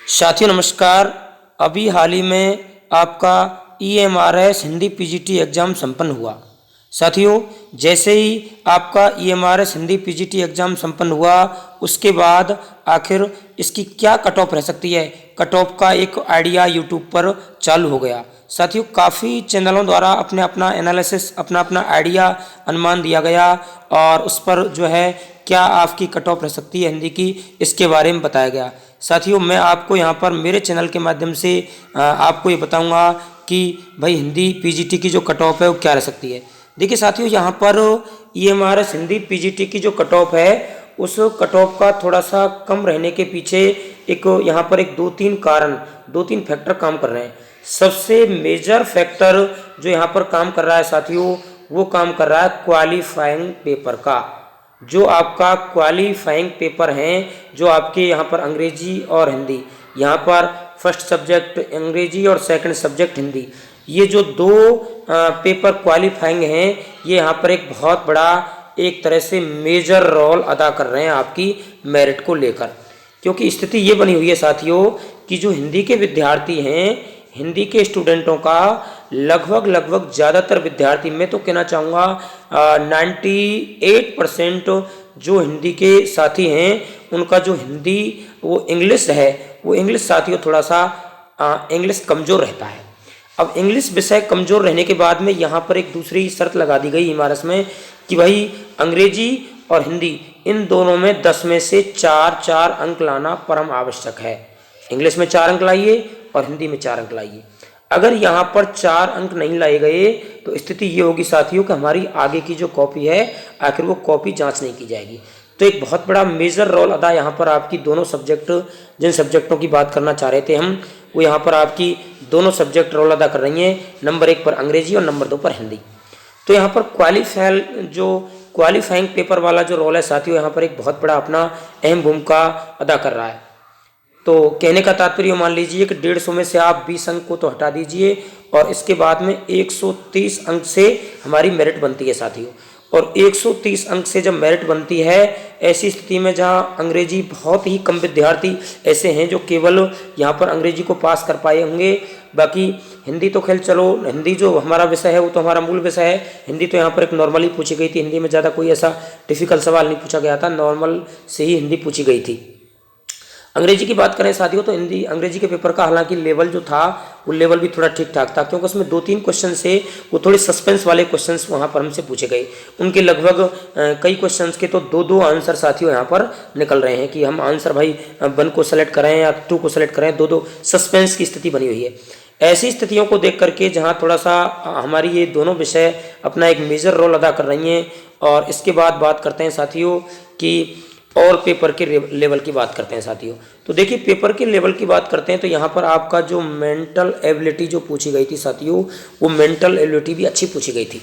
साथियों नमस्कार। अभी हाल ही में आपका EMRS हिंदी PGT एग्ज़ाम संपन्न हुआ। साथियों जैसे ही आपका EMRS हिंदी PGT एग्ज़ाम संपन्न हुआ उसके बाद आखिर इसकी क्या कट ऑफ रह सकती है, कट ऑफ का एक आइडिया यूट्यूब पर चालू हो गया। साथियों काफ़ी चैनलों द्वारा अपने अपना एनालिसिस अपना आइडिया अनुमान दिया गया और उस पर जो है क्या आपकी कट ऑफ रह सकती है हिंदी की, इसके बारे में बताया गया। साथियों मैं आपको यहाँ पर मेरे चैनल के माध्यम से आपको ये बताऊँगा कि भाई हिंदी PGT की जो कट ऑफ है वो क्या रह सकती है। देखिए साथियों यहाँ पर EMRS हिंदी PGT की जो कट ऑफ है उस कट ऑफ का थोड़ा सा कम रहने के पीछे एक यहाँ पर एक दो तीन फैक्टर काम कर रहे हैं। सबसे मेजर फैक्टर जो यहाँ पर काम कर रहा है साथियों वो काम कर रहा है क्वालिफाइंग पेपर का। जो आपका क्वालिफाइंग पेपर हैं जो आपके यहाँ पर अंग्रेजी और हिंदी, यहाँ पर फर्स्ट सब्जेक्ट अंग्रेजी और सेकंड सब्जेक्ट हिंदी, ये जो दो पेपर क्वालिफाइंग हैं ये यहाँ पर एक बहुत बड़ा एक तरह से मेजर रोल अदा कर रहे हैं आपकी मेरिट को लेकर। क्योंकि स्थिति ये बनी हुई है साथियों कि जो हिंदी के विद्यार्थी हैं, हिंदी के स्टूडेंटों का लगभग ज़्यादातर विद्यार्थी, मैं तो कहना चाहूँगा 98% जो हिंदी के साथी हैं उनका जो हिंदी वो इंग्लिश है, वो इंग्लिश साथियों थोड़ा सा इंग्लिश कमज़ोर रहता है। अब इंग्लिश विषय कमज़ोर रहने के बाद में यहाँ पर एक दूसरी शर्त लगा दी गई EMRS में कि भाई अंग्रेजी और हिंदी इन दोनों में 10 में से 4 अंक लाना परम आवश्यक है। इंग्लिश में 4 अंक लाइए और हिंदी में 4 अंक लाइए। अगर यहाँ पर 4 अंक नहीं लाए गए तो स्थिति ये होगी साथियों कि हमारी आगे की जो कॉपी है आखिर वो कॉपी जांच नहीं की जाएगी। तो एक बहुत बड़ा मेजर रोल अदा यहाँ पर आपकी दोनों सब्जेक्ट, जिन सब्जेक्टों की बात करना चाह रहे थे हम, वो यहाँ पर आपकी दोनों सब्जेक्ट रोल अदा कर रही हैं। नंबर 1 पर अंग्रेजी और नंबर 2 पर हिंदी। तो यहाँ पर क्वालिफाइंग पेपर वाला जो रोल है साथियों यहाँ पर एक बहुत बड़ा अपना अहम भूमिका अदा कर रहा है। तो कहने का तात्पर्य मान लीजिए कि 150 में से आप 20 अंक को तो हटा दीजिए और इसके बाद में 130 अंक से हमारी मेरिट बनती है साथियों। और 130 अंक से जब मेरिट बनती है, ऐसी स्थिति में जहाँ अंग्रेजी बहुत ही कम विद्यार्थी ऐसे हैं जो केवल यहाँ पर अंग्रेजी को पास कर पाए होंगे, बाकी हिंदी तो खेल चलो, हिंदी जो हमारा विषय है वो तो हमारा मूल विषय है। हिंदी तो यहाँ पर एक नॉर्मली पूछी गई थी, हिंदी में ज़्यादा कोई ऐसा डिफिकल्ट सवाल नहीं पूछा गया था, नॉर्मल से ही हिंदी पूछी गई थी। अंग्रेजी की बात करें साथियों तो अंग्रेजी के पेपर का हालांकि लेवल जो था वो लेवल भी थोड़ा ठीक ठाक था, क्योंकि उसमें 2-3 क्वेश्चन से वो थोड़े सस्पेंस वाले क्वेश्चंस वहाँ पर हमसे पूछे गए। उनके लगभग कई क्वेश्चंस के तो 2-2 आंसर साथियों यहाँ पर निकल रहे हैं कि हम आंसर भाई 1 को सेलेक्ट करें या 2 को सेलेक्ट करें, 2-2 सस्पेंस की स्थिति बनी हुई है। ऐसी स्थितियों को देख करके जहाँ थोड़ा सा हमारी ये दोनों विषय अपना एक मेजर रोल अदा कर रही हैं। और इसके बाद बात करते हैं साथियों कि और पेपर के लेवल की बात करते हैं साथियों। तो देखिए पेपर के लेवल की बात करते हैं तो यहाँ पर आपका जो मेंटल एबिलिटी जो पूछी गई थी साथियों, वो मेंटल एबिलिटी भी अच्छी पूछी गई थी।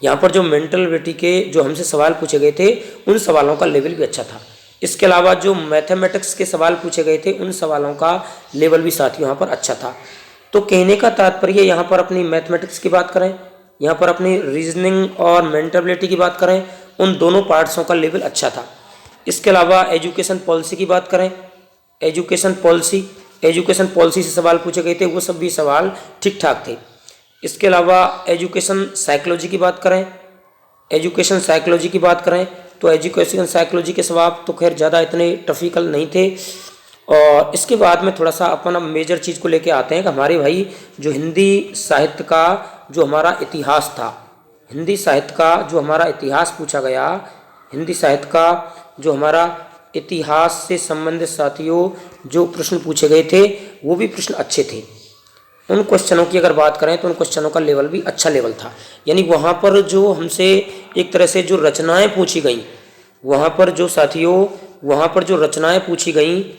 यहाँ पर जो मेंटल एबिलिटी के जो हमसे सवाल पूछे गए थे उन सवालों का लेवल भी अच्छा था। इसके अलावा जो मैथमेटिक्स के सवाल पूछे गए थे उन सवालों का लेवल भी साथियों यहाँ पर अच्छा था। तो कहने का तात्पर्य यहाँ पर अपनी मैथमेटिक्स की बात करें, यहाँ पर अपनी रीजनिंग और मेंटल एबिलिटी की बात करें, उन दोनों पार्ट्सों का लेवल अच्छा था। इसके अलावा एजुकेशन पॉलिसी की बात करें, एजुकेशन पॉलिसी से सवाल पूछे गए थे, वो सब भी सवाल ठीक ठाक थे। इसके अलावा एजुकेशन साइकोलॉजी की बात करें तो एजुकेशन साइकोलॉजी के सवाल तो खैर ज़्यादा इतने टफिकल नहीं थे। और इसके बाद में थोड़ा सा अपन अब मेजर चीज़ को लेके आते हैं कि हमारे भाई जो हिंदी साहित्य का जो हमारा इतिहास था, हिंदी साहित्य का जो हमारा इतिहास पूछा गया, हिंदी साहित्य का जो हमारा इतिहास से संबंधित साथियों जो प्रश्न पूछे गए थे वो भी प्रश्न अच्छे थे। उन क्वेश्चनों की अगर बात करें तो उन क्वेश्चनों का लेवल भी अच्छा लेवल था। यानी वहाँ पर जो हमसे एक तरह से जो रचनाएं पूछी गई, वहाँ पर जो रचनाएं पूछी गई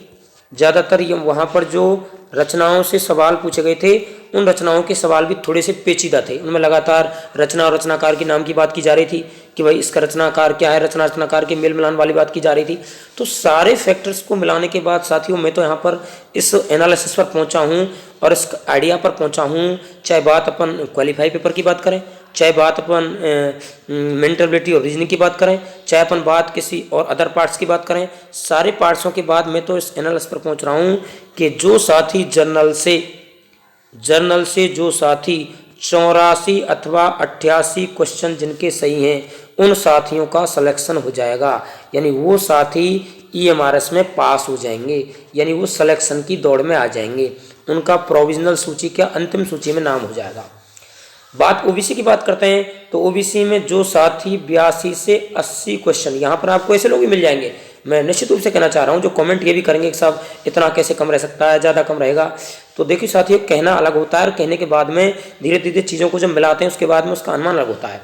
ज़्यादातर वहाँ पर जो रचनाओं से सवाल पूछे गए थे उन रचनाओं के सवाल भी थोड़े से पेचीदा थे। उनमें लगातार रचना और रचनाकार के नाम की बात की जा रही थी कि भाई इसका रचनाकार क्या है, रचनाकार के मेल मिलान वाली बात की जा रही थी। तो सारे फैक्टर्स को मिलाने के बाद साथियों मैं तो यहाँ पर इस एनालिसिस पर पहुँचा हूँ और इस आइडिया पर पहुँचा हूँ। चाहे बात अपन क्वालिफाई पेपर की बात करें, चाहे बात अपन मेंटल एबिलिटी और रीजनिंग की बात करें, चाहे अपन बात किसी और अदर पार्ट्स की बात करें, सारे पार्ट्सों के बाद मैं तो इस एनालिसिस पर पहुंच रहा हूं कि जो साथी जर्नल से जो साथी 84 अथवा 88 क्वेश्चन जिनके सही हैं उन साथियों का सिलेक्शन हो जाएगा, यानी वो साथी ईएमआरएस में पास हो जाएंगे, यानी वो सिलेक्शन की दौड़ में आ जाएंगे, उनका प्रोविजनल सूची क्या अंतिम सूची में नाम हो जाएगा। बात ओबीसी की बात करते हैं तो ओबीसी में जो साथी 82 से 80 क्वेश्चन, यहाँ पर आपको ऐसे लोग भी मिल जाएंगे। मैं निश्चित रूप से कहना चाह रहा हूँ जो कमेंट ये भी करेंगे कि साहब इतना कैसे कम रह सकता है, ज़्यादा कम रहेगा, तो देखिए साथियों कहना अलग होता है और कहने के बाद में धीरे धीरे चीज़ों को जब मिलाते हैं उसके बाद में उसका अनुमान अलग होता है।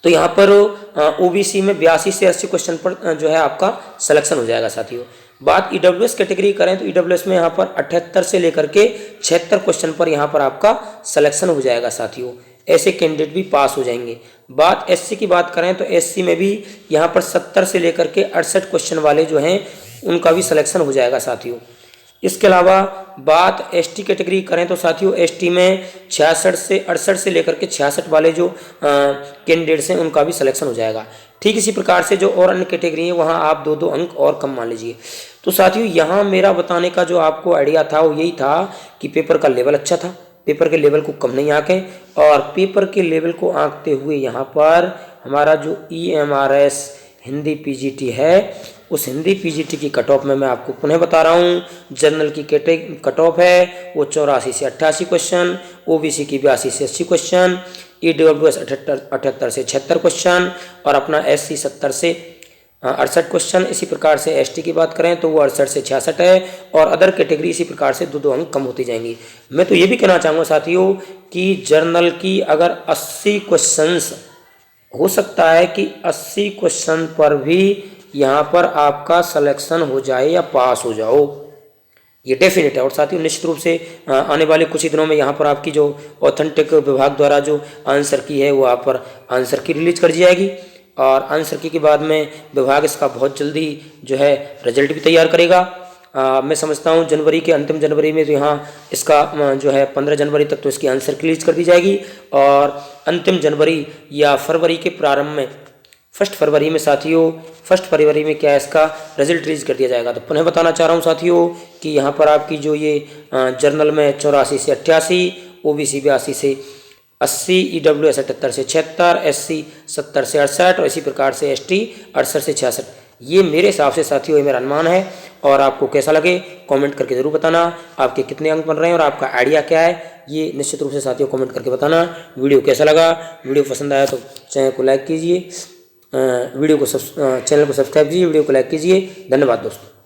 तो यहाँ पर ओबीसी में 82 से 80 क्वेश्चन पर जो है आपका सिलेक्शन हो जाएगा साथियों। बात ईडब्ल्यूएस कैटेगरी करें तो ईडब्ल्यूएस में यहाँ पर 78 से लेकर के 76 क्वेश्चन पर यहाँ पर आपका सिलेक्शन हो जाएगा साथियों, ऐसे कैंडिडेट भी पास हो जाएंगे। बात एससी की बात करें तो एससी में भी यहाँ पर 70 से लेकर के 68 क्वेश्चन वाले जो हैं उनका भी सिलेक्शन हो जाएगा साथियों। इसके अलावा बात एसटी कैटेगरी करें तो साथियों एसटी में 66 से 68 से लेकर के 66 वाले जो कैंडिडेट्स हैं उनका भी सिलेक्शन हो जाएगा। ठीक इसी प्रकार से जो और अन्य कैटेगरी है वहाँ आप 2-2 अंक और कम मान लीजिए। तो साथियों यहाँ मेरा बताने का जो आपको आइडिया था वो यही था कि पेपर का लेवल अच्छा था, पेपर के लेवल को कम नहीं आंकें, और पेपर के लेवल को आंकते हुए यहाँ पर हमारा जो ईएमआरएस हिंदी पीजीटी है उस हिंदी पीजीटी की कट ऑफ में मैं आपको पुनः बता रहा हूँ। जनरल की कट ऑफ है वो 84 से 88 क्वेश्चन, ओबीसी की 82 से 80 क्वेश्चन, ईडब्ल्यूएस 78 से 76 क्वेश्चन और अपना एससी 70 से 68 क्वेश्चन। इसी प्रकार से एसटी की बात करें तो वो 68 से 66 है और अदर कैटेगरी इसी प्रकार से 2-2 अंक कम होती जाएंगी। मैं तो ये भी कहना चाहूँगा साथियों कि जर्नल की अगर 80 क्वेश्चंस हो सकता है कि 80 क्वेश्चन पर भी यहाँ पर आपका सिलेक्शन हो जाए या पास हो जाओ, ये डेफिनेट है। और साथियों निश्चित रूप से आने वाले कुछ ही दिनों में यहाँ पर आपकी जो ऑथेंटिक विभाग द्वारा जो आंसर की है वो आप पर आंसर की रिलीज कर दी जाएगी और आंसर की के बाद में विभाग इसका बहुत जल्दी जो है रिजल्ट भी तैयार करेगा। मैं समझता हूँ जनवरी के अंतिम जनवरी में तो यहाँ इसका जो है 15 जनवरी तक तो इसकी आंसर की रिलीज कर दी जाएगी और अंतिम जनवरी या फरवरी के प्रारंभ में 1 फरवरी में साथियों 1 फरवरी में क्या है इसका रिजल्ट रिलीज कर दिया जाएगा। तो पुनः बताना चाह रहा हूँ साथियों कि यहाँ पर आपकी जो ये जर्नल में 84 से 88, ओबीसी 82 से 80, ईडब्ल्यूएस 78 से 76, एससी 70 से 68 और इसी प्रकार से एसटी 68 से 66। ये मेरे हिसाब से साथियों ये मेरा अनुमान है और आपको कैसा लगे कमेंट करके ज़रूर बताना। आपके कितने अंक बन रहे हैं और आपका आइडिया क्या है ये निश्चित रूप से साथियों कमेंट करके बताना। वीडियो कैसा लगा, वीडियो पसंद आया तो चैनल को लाइक कीजिए, चैनल को सब्सक्राइब कीजिए, वीडियो को लाइक कीजिए। धन्यवाद दोस्तों।